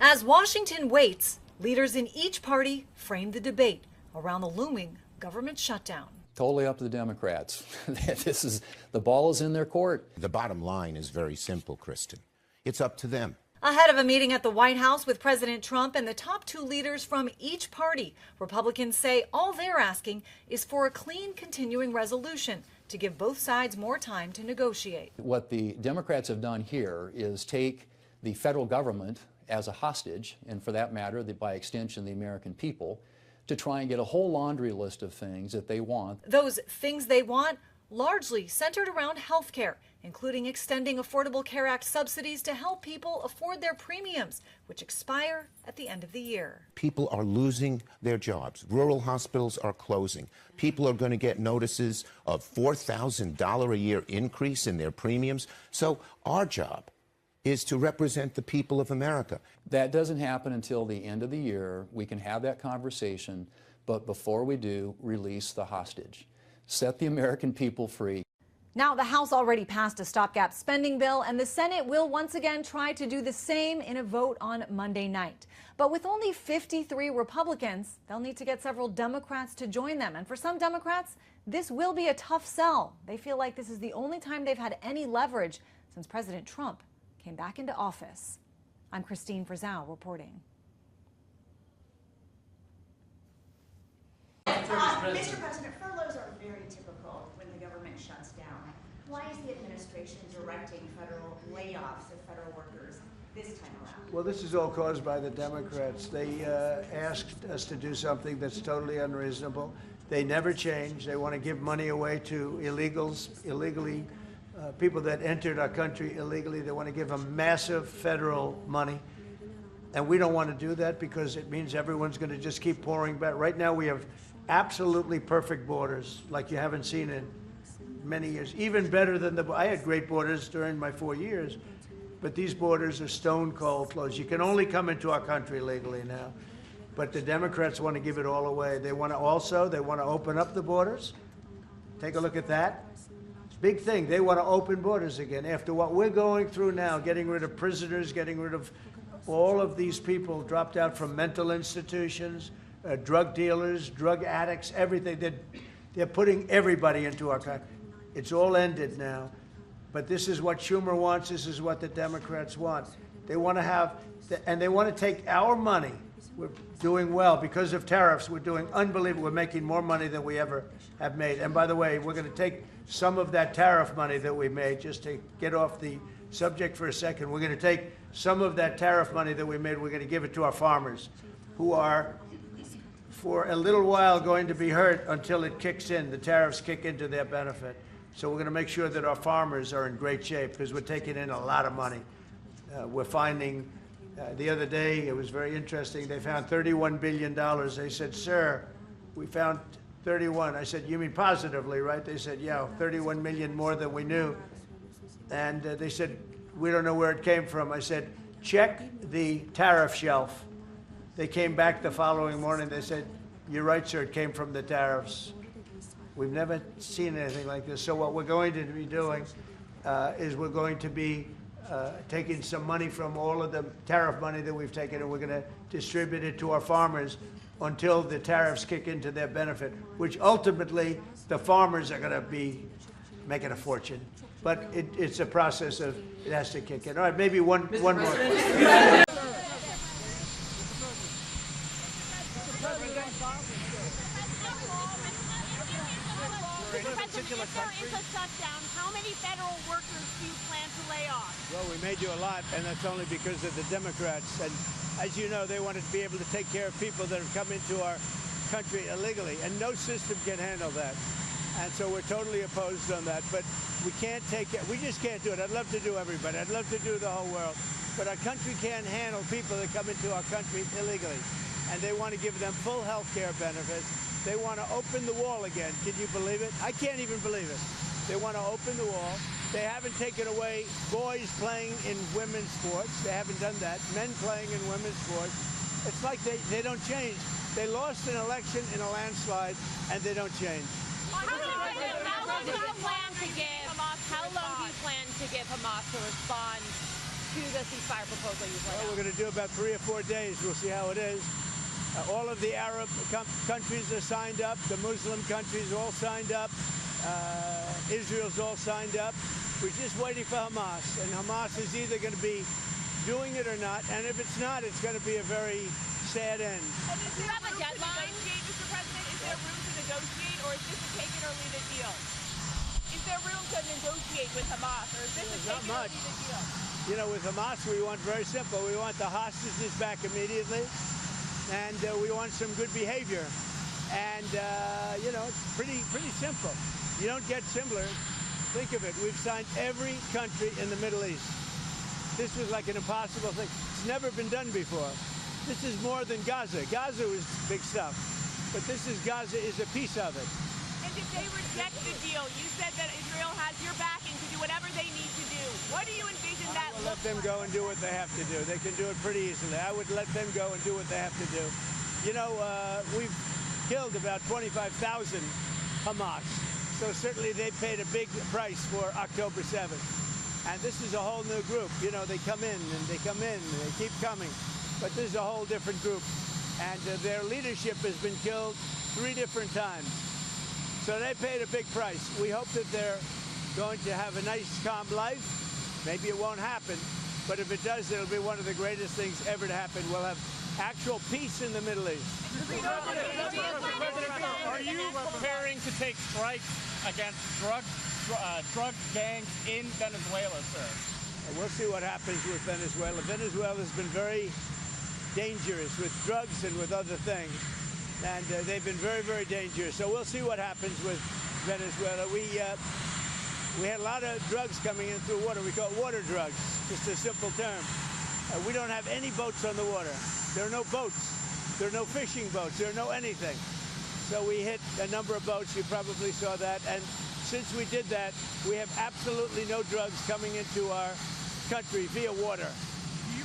As Washington waits, leaders in each party frame the debate around the looming government shutdown. Totally up to the Democrats. The ball is in their court. The bottom line is very simple, Kristen. It's up to them. Ahead of a meeting at the White House with President Trump and the top two leaders from each party, Republicans say all they're asking is for a clean continuing resolution to give both sides more time to negotiate. What the Democrats have done here is take the federal government as a hostage, and for that matter, by extension, the American people, to try and get a whole laundry list of things that they want. Those things they want largely centered around health care, including extending Affordable Care Act subsidies to help people afford their premiums, which expire at the end of the year. People are losing their jobs. Rural hospitals are closing. People are going to get notices of $4,000 a year increase in their premiums. So our job is to represent the people of America. That doesn't happen until the end of the year. We can have that conversation, but before we do, release the hostage. Set the American people free. Now, the House already passed a stopgap spending bill, and the Senate will once again try to do the same in a vote on Monday night. But with only 53 Republicans, they'll need to get several Democrats to join them. And for some Democrats, this will be a tough sell. They feel like this is the only time they've had any leverage since President Trump came back into office. I'm Christine Frizzell reporting. Mr. President, furloughs are very typical when the government shuts down. Why is the administration directing federal layoffs of federal workers this time around? Well, this is all caused by the Democrats. They asked us to do something that's totally unreasonable. They never change. They want to give money away to illegally, people that entered our country illegally. They want to give them massive federal money. And we don't want to do that because it means everyone's going to just keep pouring back. Right now we have absolutely perfect borders like you haven't seen in many years. Even better than I had great borders during my 4 years, but these borders are stone cold closed. You can only come into our country legally now. But the Democrats want to give it all away. They want to open up the borders. Take a look at that. Big thing. They want to open borders again. After what we're going through now, getting rid of prisoners, getting rid of all of these people dropped out from mental institutions, drug dealers, drug addicts, everything. They're putting everybody into our country. It's all ended now. But this is what Schumer wants. This is what the Democrats want. They want to have, and they want to take our money. We're doing well because of tariffs. We're doing unbelievable. We're making more money than we ever have made. And by the way, we're going to take some of that tariff money that we made, just to get off the subject for a second. We're going to take some of that tariff money that we made. We're going to give it to our farmers, who are, for a little while, going to be hurt until it kicks in. The tariffs kick into their benefit. So we're going to make sure that our farmers are in great shape because we're taking in a lot of money. We're finding, the other day, it was very interesting, they found $31 billion. They said, sir, we found 31. I said, you mean positively, right? They said, yeah, 31 million more than we knew. And they said, we don't know where it came from. I said, check the tariff shelf. They came back the following morning. They said, you're right, sir, it came from the tariffs. We've never seen anything like this. So what we're going to be doing is we're going to be taking some money from all of the tariff money that we've taken, and we're going to distribute it to our farmers until the tariffs kick into their benefit, which ultimately the farmers are going to be making a fortune. But it's a process of, it has to kick in. All right, maybe one more. If there is a shutdown, how many federal workers do you plan to lay off? Well, we may do a lot, and that's only because of the Democrats. And as you know, they want to be able to take care of people that have come into our country illegally, and no system can handle that. And so we're totally opposed on that. But we can't take it. We just can't do it. I'd love to do everybody. I'd love to do the whole world. But our country can't handle people that come into our country illegally. And they want to give them full health care benefits. They want to open the wall again. Can you believe it? I can't even believe it. They want to open the wall. They haven't taken away boys playing in women's sports. They haven't done that. Men playing in women's sports. It's like they don't change. They lost an election in a landslide, and they don't change. How long do you plan to give Hamas to respond to the ceasefire proposal you've laid Well, out? we're going to do about 3 or 4 days. We'll see how it is. All of the Arab countries are signed up. The Muslim countries all signed up. Israel's all signed up. We're just waiting for Hamas. And Hamas is either going to be doing it or not. And if it's not, it's going to be a very sad end. And is there room to negotiate, Mr. President? Is there room to negotiate, or is this a take it or leave it deal? Is there room to negotiate with Hamas, or is this a take it or leave it deal? You know, with Hamas, we want very simple. We want the hostages back immediately. And we want some good behavior. And, you know, it's pretty simple. You don't get simpler. Think of it. We've signed every country in the Middle East. This was like an impossible thing. It's never been done before. This is more than Gaza. Gaza was big stuff. But Gaza is a piece of it. And if they reject the deal, you said that Israel has your backing to do whatever they need to do. What do you envision that Let them go and do what they have to do. They can do it pretty easily. I would let them go and do what they have to do. You know, we've killed about 25,000 Hamas. So certainly they paid a big price for October 7th. And this is a whole new group. You know, they come in and they come in and they keep coming. But this is a whole different group. And their leadership has been killed 3 different times. So they paid a big price. We hope that they're going to have a nice, calm life. Maybe it won't happen, but if it does, it'll be one of the greatest things ever to happen. We'll have actual peace in the Middle East. Are you preparing to take strikes against drug gangs in Venezuela, sir? We'll see what happens with Venezuela. Venezuela's been very dangerous with drugs and with other things. And they've been very, very dangerous. So we'll see what happens with Venezuela. We had a lot of drugs coming in through water. We call it water drugs, just a simple term. We don't have any boats on the water. There are no boats. There are no fishing boats. There are no anything. So we hit a number of boats. You probably saw that. And since we did that, we have absolutely no drugs coming into our country via water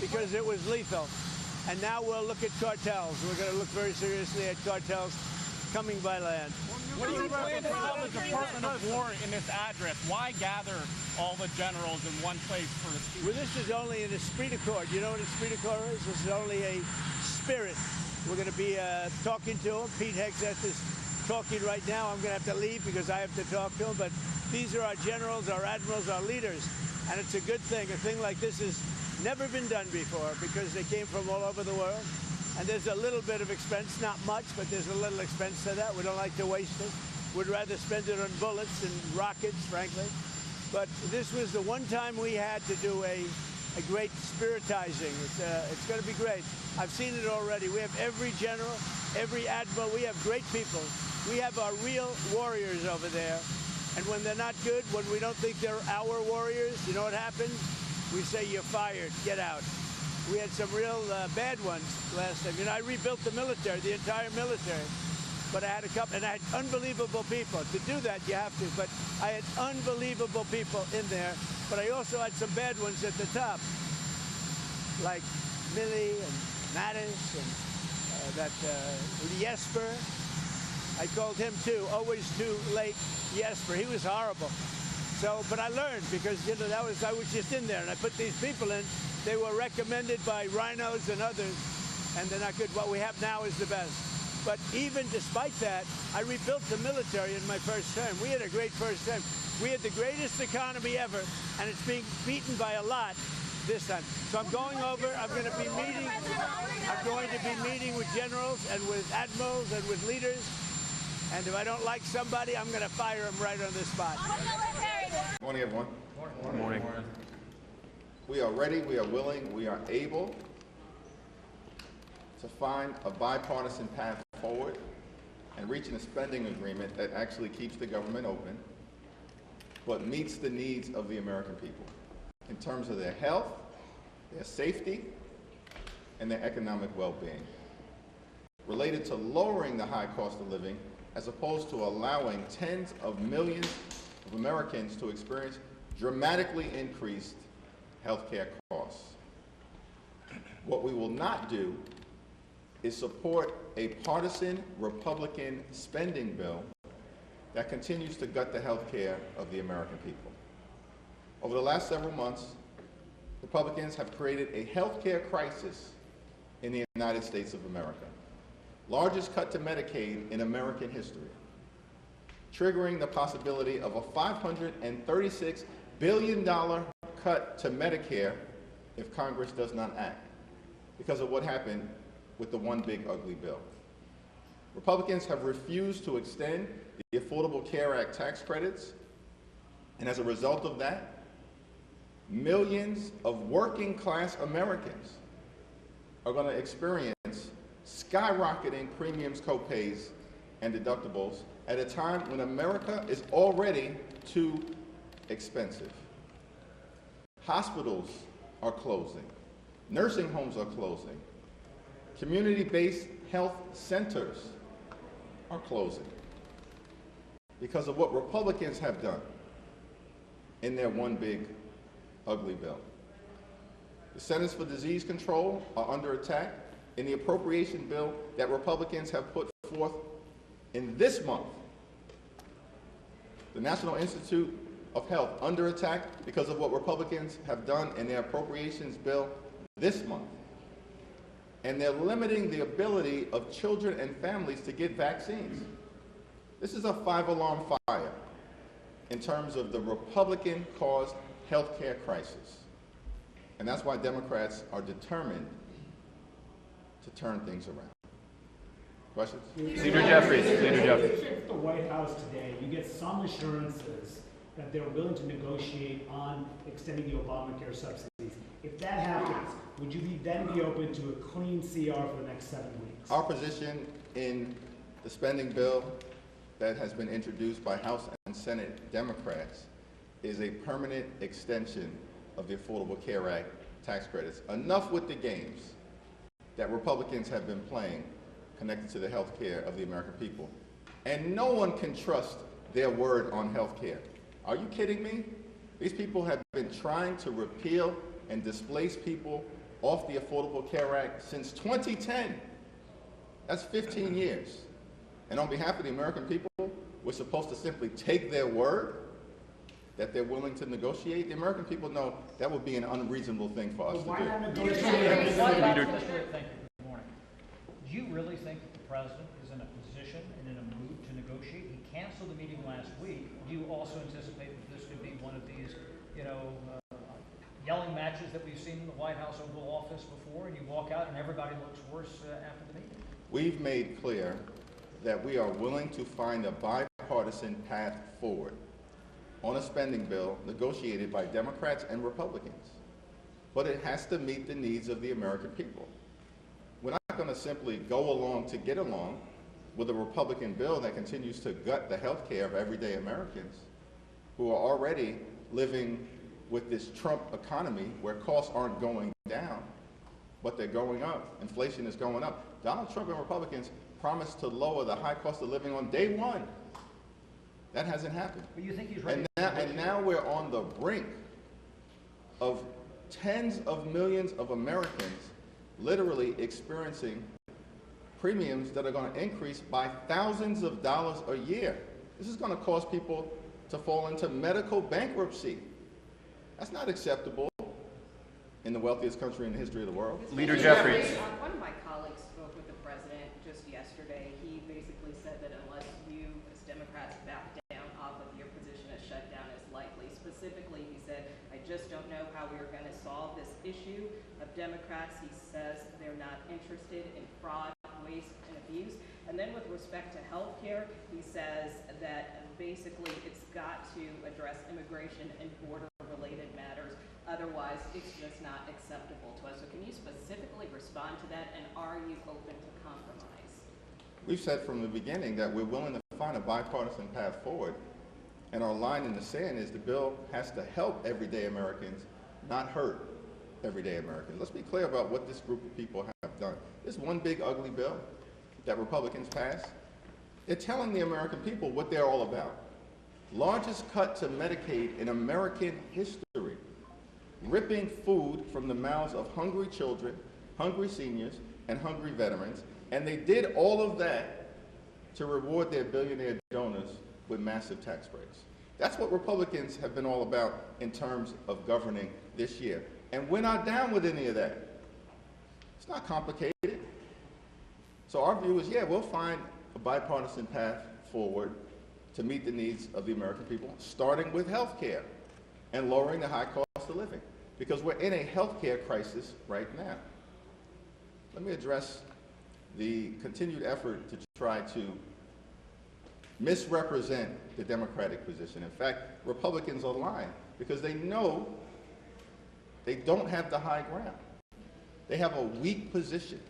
because it was lethal. And now we'll look at cartels. We're going to look very seriously at cartels coming by land. What do you plan to tell the Department of War in this address? Why gather all the generals in one place for a speech? Well, this is only an esprit de corps. You know what esprit de corps is? This is only a spirit. We're going to be talking to him. Pete Hegseth is talking right now. I'm going to have to leave because I have to talk to him. But these are our generals, our admirals, our leaders. And it's a good thing. A thing like this has never been done before because they came from all over the world. And there's a little bit of expense, not much, but there's a little expense to that. We don't like to waste it. We'd rather spend it on bullets and rockets, frankly. But this was the one time we had to do a great spiritizing. It's going to be great. I've seen it already. We have every general, every admiral. We have great people. We have our real warriors over there. And when they're not good, when we don't think they're our warriors, you know what happens? We say, you're fired, get out. We had some real bad ones last time. You know, I rebuilt the military, the entire military. But I had a couple, and I had unbelievable people. To do that, you have to. But I had unbelievable people in there. But I also had some bad ones at the top, like Milley and Mattis and that Jesper. I called him too. Always too late, Jesper. He was horrible. So, but I learned because you know I was just in there, and I put these people in. They were recommended by rhinos and others, and they're not good. What we have now is the best. But even despite that, I rebuilt the military in my first term. We had a great first term. We had the greatest economy ever, and it's being beaten by a lot this time. So I'm going over. I'm going to be meeting. I'm going to be meeting with generals and with admirals and with leaders. And if I don't like somebody, I'm going to fire them right on the spot. Good morning, everyone. Good morning. We are ready, we are willing, we are able to find a bipartisan path forward and reaching a spending agreement that actually keeps the government open, but meets the needs of the American people in terms of their health, their safety, and their economic well-being. Related to lowering the high cost of living, as opposed to allowing tens of millions of Americans to experience dramatically increased healthcare costs. What we will not do is support a partisan Republican spending bill that continues to gut the healthcare of the American people. Over the last several months, Republicans have created a health care crisis in the United States of America. Largest cut to Medicaid in American history, triggering the possibility of a $536 billion cut to Medicare if Congress does not act because of what happened with the One Big Ugly Bill. Republicans have refused to extend the Affordable Care Act tax credits, and as a result of that, millions of working class Americans are going to experience skyrocketing premiums, co-pays, and deductibles at a time when America is already too expensive. Hospitals are closing. Nursing homes are closing. Community-based health centers are closing because of what Republicans have done in their One Big Ugly Bill. The Centers for Disease Control are under attack in the appropriation bill that Republicans have put forth in this month. The National Institute of Health under attack because of what Republicans have done in their appropriations bill this month. And they're limiting the ability of children and families to get vaccines. This is a five-alarm fire in terms of the Republican-caused health care crisis. And that's why Democrats are determined to turn things around. Questions? Leader Jeffries. Leader Jeffries. The White House today, you get some assurances that they're willing to negotiate on extending the Obamacare subsidies. If that happens, would you then be open to a clean CR for the next 7 weeks? Our position in the spending bill that has been introduced by House and Senate Democrats is a permanent extension of the Affordable Care Act tax credits. Enough with the games that Republicans have been playing connected to the health care of the American people. And no one can trust their word on health care. Are you kidding me? These people have been trying to repeal and displace people off the Affordable Care Act since 2010. That's 15 years. And on behalf of the American people, we're supposed to simply take their word that they're willing to negotiate. The American people know that would be an unreasonable thing for us to do. Why not negotiate? Thank you. Good morning. Do you really think that the president is in a position and in a mood to negotiate? He canceled the meeting last week. Do you also anticipate that this could be one of these, yelling matches that we've seen in the White House Oval Office before, and you walk out and everybody looks worse after the meeting? We've made clear that we are willing to find a bipartisan path forward on a spending bill negotiated by Democrats and Republicans. But it has to meet the needs of the American people. We're not going to simply go along to get along with a Republican bill that continues to gut the health care of everyday Americans who are already living with this Trump economy where costs aren't going down, but they're going up. Inflation is going up. Donald Trump and Republicans promised to lower the high cost of living on day one. That hasn't happened. But you think he's ready? And now we're on the brink of tens of millions of Americans literally experiencing premiums that are going to increase by thousands of dollars a year. This is going to cause people to fall into medical bankruptcy. That's not acceptable in the wealthiest country in the history of the world. Leader Jeffries. One of my colleagues spoke with the president just yesterday. He basically said that unless you, as Democrats, back down off of your position, a shutdown is likely. Specifically, he said, I just don't know how we are going to solve this issue of Democrats. He says they're not interested in fraud, waste, and abuse. And then with respect to health care, he says that basically it's got to address immigration and border-related matters. Otherwise, it's just not acceptable to us. So can you specifically respond to that, and are you open to compromise? We've said from the beginning that we're willing to find a bipartisan path forward, and our line in the sand is the bill has to help everyday Americans, not hurt everyday Americans. Let's be clear about what this group of people have done. This One Big Ugly Bill that Republicans passed, they're telling the American people what they're all about. Largest cut to Medicaid in American history, ripping food from the mouths of hungry children, hungry seniors, and hungry veterans, and they did all of that to reward their billionaire donors with massive tax breaks. That's what Republicans have been all about in terms of governing this year. And we're not down with any of that. It's not complicated. So our view is, yeah, we'll find a bipartisan path forward to meet the needs of the American people, starting with health care and lowering the high cost of living, because we're in a health care crisis right now. Let me address the continued effort to try to misrepresent the Democratic position. In fact, Republicans are lying because they know they don't have the high ground. They have a weak position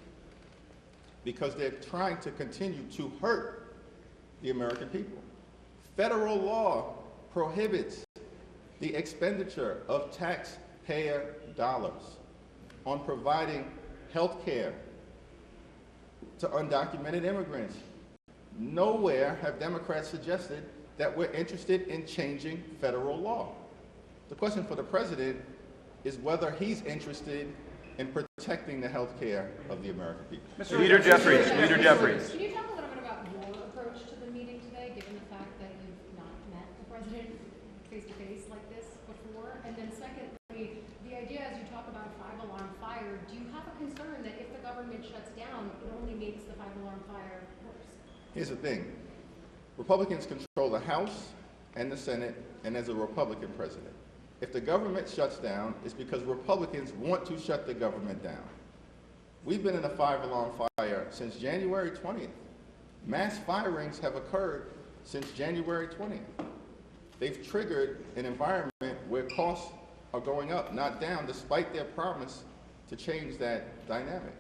because they're trying to continue to hurt the American people. Federal law prohibits the expenditure of taxpayer dollars on providing health care to undocumented immigrants. Nowhere have Democrats suggested that we're interested in changing federal law. The question for the president is whether he's interested in protecting the health care of the American people. Leader Jeffries, Leader Jeffries. Can you talk a little bit about your approach to the meeting today, given the fact that you've not met the president face-to-face like this before? And then secondly, the idea as you talk about a five-alarm fire, do you have a concern that if the government shuts down, it only makes the five-alarm fire worse? Here's the thing. Republicans control the House and the Senate, and there's a Republican president. If the government shuts down, it's because Republicans want to shut the government down. We've been in a five-alarm fire since January 20th. Mass firings have occurred since January 20th. They've triggered an environment where costs are going up, not down, despite their promise to change that dynamic.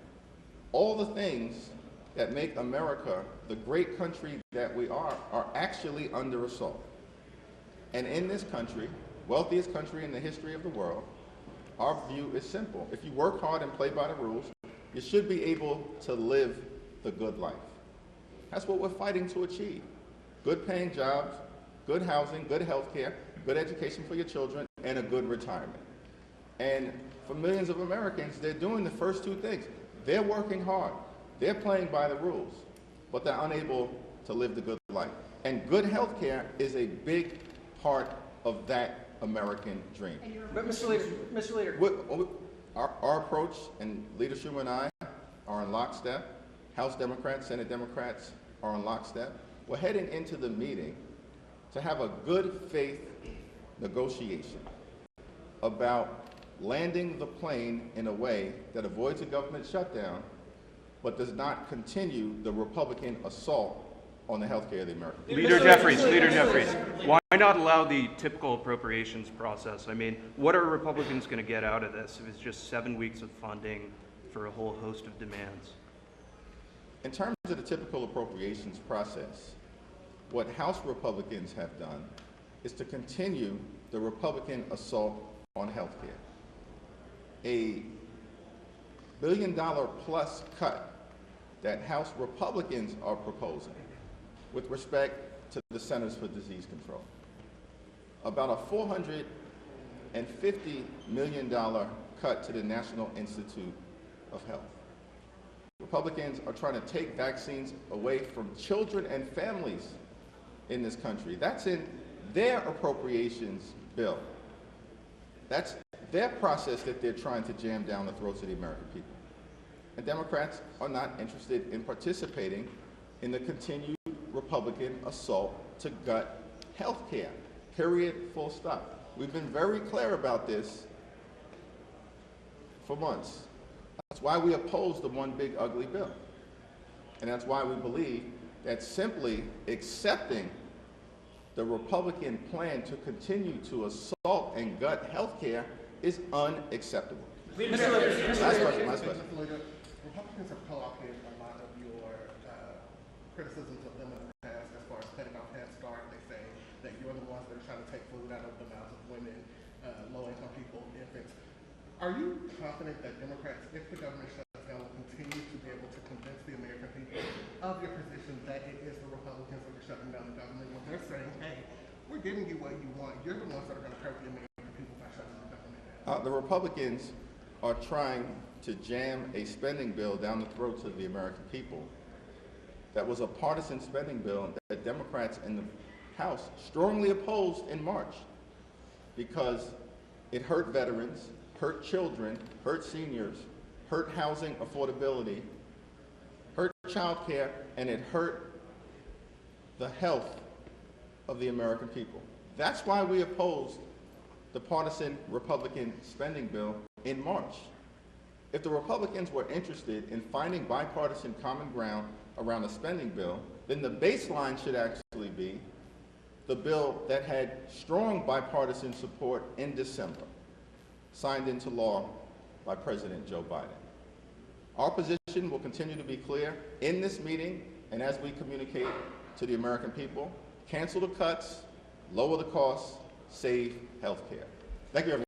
All the things that make America the great country that we are actually under assault. And in this country, wealthiest country in the history of the world, our view is simple. If you work hard and play by the rules, you should be able to live the good life. That's what we're fighting to achieve. Good paying jobs, good housing, good health care, good education for your children, and a good retirement. And for millions of Americans, they're doing the first two things. They're working hard, they're playing by the rules, but they're unable to live the good life. And good health care is a big part of that American dream. But Mr. Leader. Our approach, and Leader Schumer and I are in lockstep. House Democrats, Senate Democrats are in lockstep. We're heading into the meeting to have a good faith negotiation about landing the plane in a way that avoids a government shutdown, but does not continue the Republican assault on the health care of the American people. Leader Jeffries, Leader Jeffries. Why not allow the typical appropriations process? I mean, what are Republicans going to get out of this if it's just 7 weeks of funding for a whole host of demands? In terms of the typical appropriations process, what House Republicans have done is to continue the Republican assault on health care. A $1 billion plus cut that House Republicans are proposing with respect to the Centers for Disease Control. About a $450 million cut to the National Institute of Health. Republicans are trying to take vaccines away from children and families in this country. That's in their appropriations bill. That's their process that they're trying to jam down the throats of the American people. And Democrats are not interested in participating in the continued Republican assault to gut health care. Period, full stop. We've been very clear about this for months. That's why we oppose the one big ugly bill. And that's why we believe that simply accepting the Republican plan to continue to assault and gut health care is unacceptable. Last question. Republicans have co-opted a lot of your criticisms of them in the past as far as cutting off Head Start. They say that you're the ones that are trying to take food out of the mouths of women, low-income people, infants. Are you confident that Democrats, if the government shuts down, will continue to be able to convince the American people of your position that it is the Republicans that are shutting down the government when they're saying, hey, we're giving you what you want. You're the ones that are going to hurt the American people by shutting the government down. The Republicans are trying to jam a spending bill down the throats of the American people that was a partisan spending bill that Democrats in the House strongly opposed in March because it hurt veterans, hurt children, hurt seniors, hurt housing affordability, hurt child care, and it hurt the health of the American people. That's why we opposed the partisan Republican spending bill in March. If the Republicans were interested in finding bipartisan common ground around a spending bill, then the baseline should actually be the bill that had strong bipartisan support in December, signed into law by President Joe Biden. Our position will continue to be clear in this meeting and as we communicate to the American people: cancel the cuts, lower the costs, save health care. Thank you, everyone.